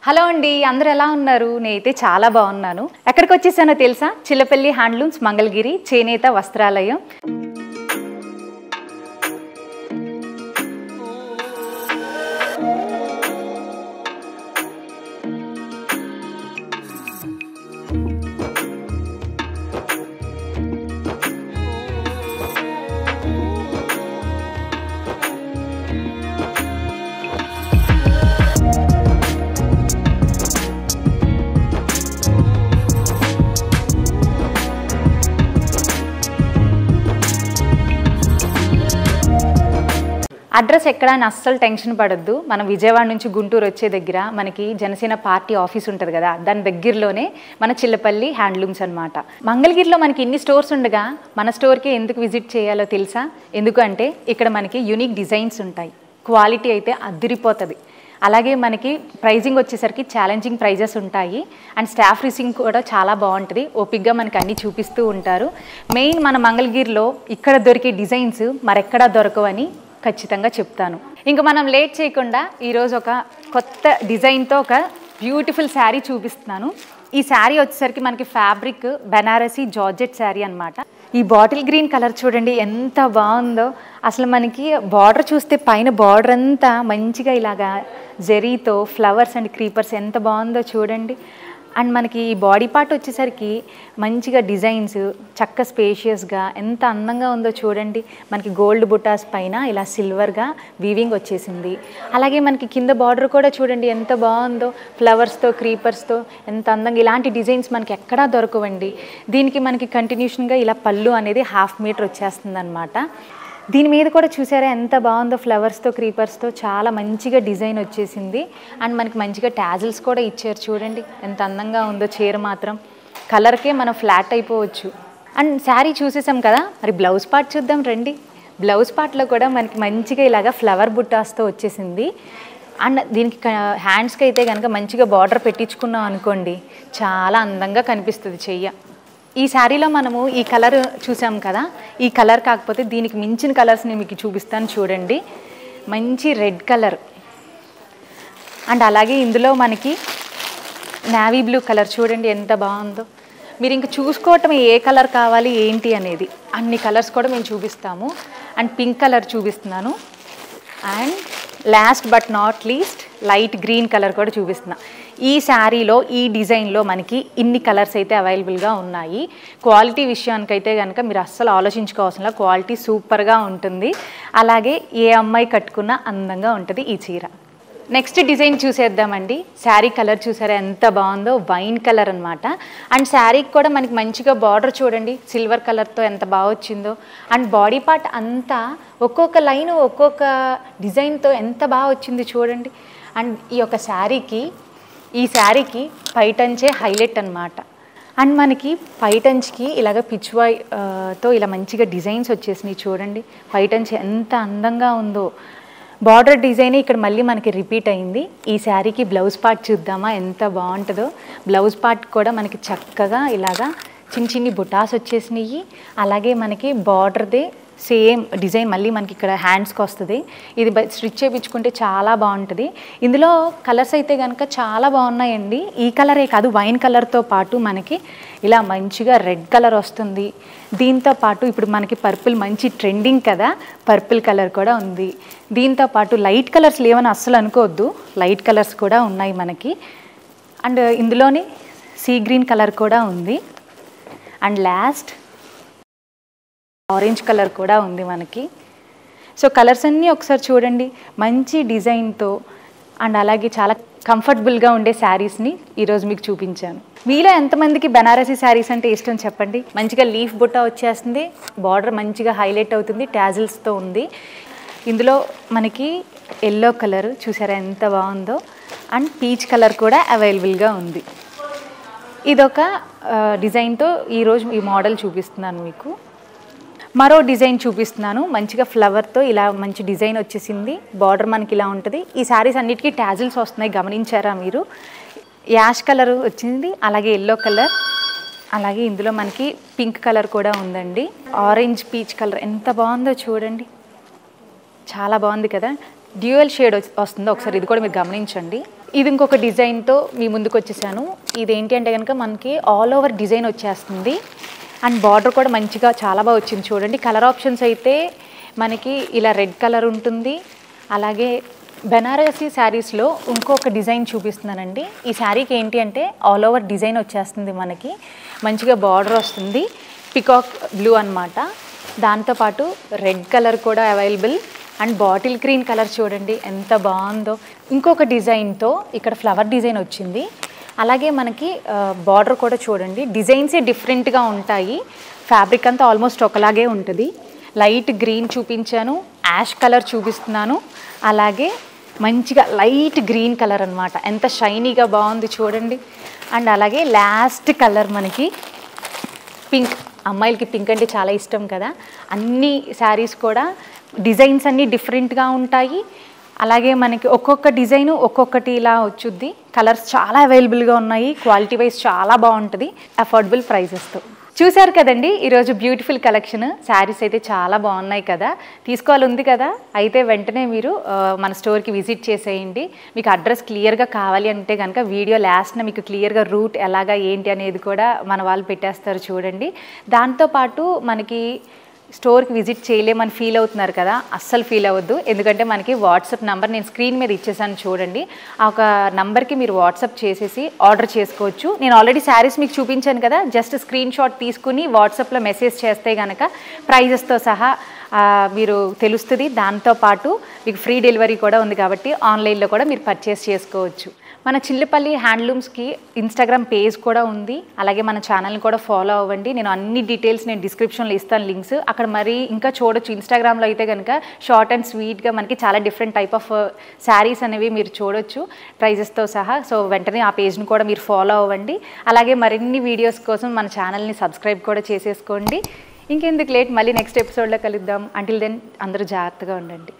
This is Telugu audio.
హలో అండి, అందరూ ఎలా ఉన్నారు? నేనైతే చాలా బాగున్నాను. ఎక్కడికి వచ్చేసానో తెలుసా? చిల్లపల్లి హ్యాండ్లూమ్స్ మంగళగిరి చేనేత వస్త్రాలయం. అడ్రస్ ఎక్కడ అని అస్సలు టెన్షన్ పడొద్దు. మనం విజయవాడ నుంచి గుంటూరు వచ్చే దగ్గర మనకి జనసేన పార్టీ ఆఫీస్ ఉంటుంది కదా, దాని దగ్గరలోనే మన చిల్లపల్లి హ్యాండ్లూమ్స్ అనమాట. మంగళగిరిలో మనకి ఇన్ని స్టోర్స్ ఉండగా మన స్టోర్కి ఎందుకు విజిట్ చేయాలో తెలుసా? ఎందుకంటే ఇక్కడ మనకి యూనిక్ డిజైన్స్ ఉంటాయి, క్వాలిటీ అయితే అదిరిపోతుంది. అలాగే మనకి ప్రైజింగ్ వచ్చేసరికి ఛాలెంజింగ్ ప్రైజెస్ ఉంటాయి. అండ్ స్టాఫ్ రిసీవింగ్ కూడా చాలా బాగుంటుంది. ఓపిక్గా మనకి అన్నీ చూపిస్తూ ఉంటారు. మెయిన్ మన మంగళగిరిలో ఇక్కడ దొరికే డిజైన్స్ మరెక్కడా దొరకవని ఖచ్చితంగా చెప్తాను. ఇంకా మనం లేట్ చేయకుండా ఈరోజు ఒక కొత్త డిజైన్తో ఒక బ్యూటిఫుల్ శారీ చూపిస్తున్నాను. ఈ శారీ వచ్చేసరికి మనకి ఫ్యాబ్రిక్ బెనారసీ జార్జెట్ శారీ అనమాట. ఈ బాటిల్ గ్రీన్ కలర్ చూడండి ఎంత బాగుందో. అసలు మనకి బార్డర్ చూస్తే పైన బార్డర్ అంతా మంచిగా ఇలాగా జెరీతో ఫ్లవర్స్ అండ్ క్రీపర్స్ ఎంత బాగుందో చూడండి. అండ్ మనకి ఈ బాడీ పార్ట్ వచ్చేసరికి మంచిగా డిజైన్స్ చక్క స్పేషియస్గా ఎంత అందంగా ఉందో చూడండి. మనకి గోల్డ్ బుటాస్ పైన ఇలా సిల్వర్గా వీవింగ్ వచ్చేసింది. అలాగే మనకి కింద బార్డర్ కూడా చూడండి ఎంత బాగుందో, ఫ్లవర్స్తో క్రీపర్స్తో ఎంత అందంగా. ఇలాంటి డిజైన్స్ మనకి ఎక్కడా దొరకవండి. దీనికి మనకి కంటిన్యూషన్గా ఇలా పళ్ళు అనేది 1/2 మీటర్ వచ్చేస్తుంది అనమాట. దీని మీద కూడా చూసారా ఎంత బాగుందో, ఫ్లవర్స్తో క్రీపర్స్తో చాలా మంచిగా డిజైన్ వచ్చేసింది. అండ్ మనకి మంచిగా టాజిల్స్ కూడా ఇచ్చారు చూడండి ఎంత అందంగా ఉందో. చీర మాత్రం కలర్కే మనం ఫ్లాట్ అయిపోవచ్చు. అండ్ శారీ చూసేసాం కదా, మరి బ్లౌజ్ పార్ట్ చూద్దాం రండి. బ్లౌజ్ పార్ట్లో కూడా మనకి మంచిగా ఇలాగా ఫ్లవర్ బుట్టాస్తో వచ్చేసింది. అండ్ దీనికి హ్యాండ్స్కి అయితే కనుక మంచిగా బార్డర్ పెట్టించుకున్నాం అనుకోండి, చాలా అందంగా కనిపిస్తుంది చెయ్య. ఈ శారీలో మనము ఈ కలర్ చూసాం కదా, ఈ కలర్ కాకపోతే దీనికి మించిన కలర్స్ నేను మీకు చూపిస్తాను చూడండి. మంచి రెడ్ కలర్ అండ్ అలాగే ఇందులో మనకి నేవీ బ్లూ కలర్ చూడండి ఎంత బాగుందో. మీరు ఇంక చూసుకోవటం ఏ కలర్ కావాలి ఏంటి అనేది, అన్ని కలర్స్ కూడా మేము చూపిస్తాము. అండ్ పింక్ కలర్ చూపిస్తున్నాను. And last but not least light green colour కూడా చూపిస్తున్నా. ఈ శారీలో ఈ డిజైన్లో మనకి ఇన్ని కలర్స్ అయితే అవైలబుల్గా ఉన్నాయి. క్వాలిటీ విషయానికైతే కనుక మీరు అస్సలు ఆలోచించుకోవాల్సిన, క్వాలిటీ సూపర్గా ఉంటుంది. అలాగే ఏ అమ్మాయి కట్టుకున్నా అందంగా ఉంటుంది ఈ చీర. నెక్స్ట్ డిజైన్ చూసేద్దామండి. శారీ కలర్ చూసారా ఎంత బాగుందో, వైన్ కలర్ అనమాట. అండ్ శారీకి కూడా మనకి మంచిగా బార్డర్ చూడండి సిల్వర్ కలర్తో ఎంత బాగా వచ్చిందో. అండ్ బాడీ పార్ట్ అంతా ఒక్కొక్క లైను ఒక్కొక్క డిజైన్తో ఎంత బాగా వచ్చింది చూడండి. అండ్ ఈ శారీకి పైటంచే హైలైట్ అనమాట. అండ్ మనకి పైటంచ్కి ఇలాగ పిచ్వాయ్తో ఇలా మంచిగా డిజైన్స్ వచ్చేసినాయి చూడండి. పైటంచ్ ఎంత అందంగా ఉందో. బార్డర్ డిజైన్ ఇక్కడ మళ్ళీ మనకి రిపీట్ అయింది. ఈ శారీకి బ్లౌజ్ పార్ట్ చూద్దామా ఎంత బాగుంటుందో. బ్లౌజ్ పార్ట్ కూడా మనకి చక్కగా ఇలాగా చిన్న చిన్ని బుటాస్ వచ్చేసినాయి. అలాగే మనకి బార్డర్దే సేమ్ డిజైన్ మళ్ళీ మనకి ఇక్కడ హ్యాండ్స్కి వస్తుంది. ఇది స్టిచ్ చేయించుకుంటే చాలా బాగుంటుంది. ఇందులో కలర్స్ అయితే కనుక చాలా బాగున్నాయండి. ఈ కలరే కాదు, వైన్ కలర్తో పాటు మనకి ఇలా మంచిగా రెడ్ కలర్ వస్తుంది. దీంతో పాటు ఇప్పుడు మనకి పర్పుల్ మంచి ట్రెండింగ్ కదా, పర్పుల్ కలర్ కూడా ఉంది. దీంతో పాటు లైట్ కలర్స్ లేవని అస్సలు అనుకోవద్దు, లైట్ కలర్స్ కూడా ఉన్నాయి మనకి. అండ్ ఇందులోనే సీ గ్రీన్ కలర్ కూడా ఉంది. అండ్ లాస్ట్ ఆరెంజ్ కలర్ కూడా ఉంది మనకి. సో కలర్స్ అన్నీ ఒకసారి చూడండి, మంచి డిజైన్తో అండ్ అలాగే చాలా కంఫర్టబుల్గా ఉండే శారీస్ని ఈరోజు మీకు చూపించాను. మీలో ఎంతమందికి బెనారసీ శారీస్ అంటే ఇష్టం చెప్పండి. మంచిగా లీఫ్ బుట్ట వచ్చేస్తుంది, బార్డర్ మంచిగా హైలైట్ అవుతుంది, టాజిల్స్తో ఉంది. ఇందులో మనకి ఎల్లో కలర్ చూసారా ఎంత బాగుందో. అండ్ పీచ్ కలర్ కూడా అవైలబుల్గా ఉంది. ఇదొక డిజైన్తో ఈరోజు ఈ మోడల్ చూపిస్తున్నాను మీకు. మరో డిజైన్ చూపిస్తున్నాను. మంచిగా ఫ్లవర్తో ఇలా మంచి డిజైన్ వచ్చేసింది. బార్డర్ మనకి ఇలా ఉంటుంది. ఈ శారీస్ అన్నిటికీ టాజిల్స్ వస్తున్నాయి, గమనించారా మీరు? యాష్ కలర్ వచ్చింది, అలాగే ఎల్లో కలర్, అలాగే ఇందులో మనకి పింక్ కలర్ కూడా ఉందండి. ఆరెంజ్ పీచ్ కలర్ ఎంత బాగుందో చూడండి, చాలా బాగుంది కదా. డ్యూయల్ షేడ్ వస్తుందో ఒకసారి ఇది కూడా మీరు గమనించండి. ఇది ఇంకొక డిజైన్తో మీ ముందుకు వచ్చేసాను. ఇదేంటి అంటే కనుక మనకి ఆల్ ఓవర్ డిజైన్ వచ్చేస్తుంది అండ్ బార్డర్ కూడా మంచిగా చాలా బాగా వచ్చింది. చూడండి కలర్ ఆప్షన్స్ అయితే మనకి ఇలా రెడ్ కలర్ ఉంటుంది. అలాగే బెనారసీ శారీస్లో ఇంకొక డిజైన్ చూపిస్తున్నానండి. ఈ శారీకి ఏంటి అంటే ఆల్ ఓవర్ డిజైన్ వచ్చేస్తుంది, మనకి మంచిగా బార్డర్ వస్తుంది, పికాక్ బ్లూ అనమాట. దాంతోపాటు రెడ్ కలర్ కూడా available and bottle green colour చూడండి ఎంత బాగుందో. ఇంకొక డిజైన్తో ఇక్కడ ఫ్లవర్ డిజైన్ వచ్చింది. అలాగే మనకి బార్డర్ కూడా చూడండి, డిజైన్సే డిఫరెంట్గా ఉంటాయి. ఫ్యాబ్రిక్ అంతా ఆల్మోస్ట్ ఒకలాగే ఉంటుంది. లైట్ గ్రీన్ చూపించాను, యాష్ కలర్ చూపిస్తున్నాను, అలాగే మంచిగా లైట్ గ్రీన్ కలర్ అనమాట. ఎంత షైనీగా బాగుంది చూడండి. అండ్ అలాగే లాస్ట్ కలర్ మనకి పింక్. అమ్మాయిలకి పింక్ అంటే చాలా ఇష్టం కదా. అన్ని శారీస్ కూడా డిజైన్స్ అన్నీ డిఫరెంట్గా ఉంటాయి. అలాగే మనకి ఒక్కొక్క డిజైను ఒక్కొక్కటి ఇలా వచ్చుద్ది. కలర్స్ చాలా అవైలబుల్గా ఉన్నాయి, క్వాలిటీ వైజ్ చాలా బాగుంటుంది, అఫోర్డబుల్ ప్రైజెస్తో. చూశారు కదండి ఈరోజు బ్యూటిఫుల్ కలెక్షన్. శారీస్ అయితే చాలా బాగున్నాయి కదా, తీసుకోవాలి కదా, అయితే వెంటనే మీరు మన స్టోర్కి విజిట్ చేసేయండి. మీకు అడ్రస్ క్లియర్గా కావాలి అంటే కనుక వీడియో లాస్ట్న మీకు క్లియర్గా రూట్ ఎలాగా ఏంటి అనేది కూడా మన వాళ్ళు పెట్టేస్తారు చూడండి. దాంతోపాటు మనకి స్టోర్కి విజిట్ చేయలేమని ఫీల్ అవుతున్నారు కదా, అస్సలు ఫీల్ అవ్వద్దు. ఎందుకంటే మనకి వాట్సాప్ నెంబర్ నేను స్క్రీన్ మీద ఇచ్చేసాను చూడండి. ఆ ఒక నెంబర్కి మీరు వాట్సాప్ చేసేసి ఆర్డర్ చేసుకోవచ్చు. నేను ఆల్రెడీ శారీస్ మీకు చూపించాను కదా, జస్ట్ స్క్రీన్ షాట్ తీసుకుని వాట్సాప్లో మెసేజ్ చేస్తే కనుక ప్రైజెస్తో సహా మీరు తెలుస్తుంది. దాంతోపాటు మీకు ఫ్రీ డెలివరీ కూడా ఉంది కాబట్టి ఆన్లైన్లో కూడా మీరు పర్చేస్ చేసుకోవచ్చు. మన చిల్లపల్లి హ్యాండ్లూమ్స్కి ఇన్స్టాగ్రామ్ పేజ్ కూడా ఉంది. అలాగే మన ఛానల్ని కూడా ఫాలో అవ్వండి. నేను అన్ని డీటెయిల్స్ నేను డిస్క్రిప్షన్లో ఇస్తాను లింక్స్. అక్కడ మరి ఇంకా చూడొచ్చు. ఇన్స్టాగ్రామ్లో అయితే కనుక షార్ట్ అండ్ స్వీట్గా మనకి చాలా డిఫరెంట్ టైప్ ఆఫ్ శారీస్ అనేవి మీరు చూడొచ్చు ప్రైజెస్తో సహా. సో వెంటనే ఆ పేజ్ని కూడా మీరు ఫాలో అవ్వండి. అలాగే మరిన్ని వీడియోస్ కోసం మన ఛానల్ని సబ్స్క్రైబ్ కూడా చేసేసుకోండి. ఇంకెందుకు లేట్, మళ్ళీ నెక్స్ట్ ఎపిసోడ్లో కలుద్దాం. అంటిల్ దెన్ అందరూ జాగ్రత్తగా ఉండండి.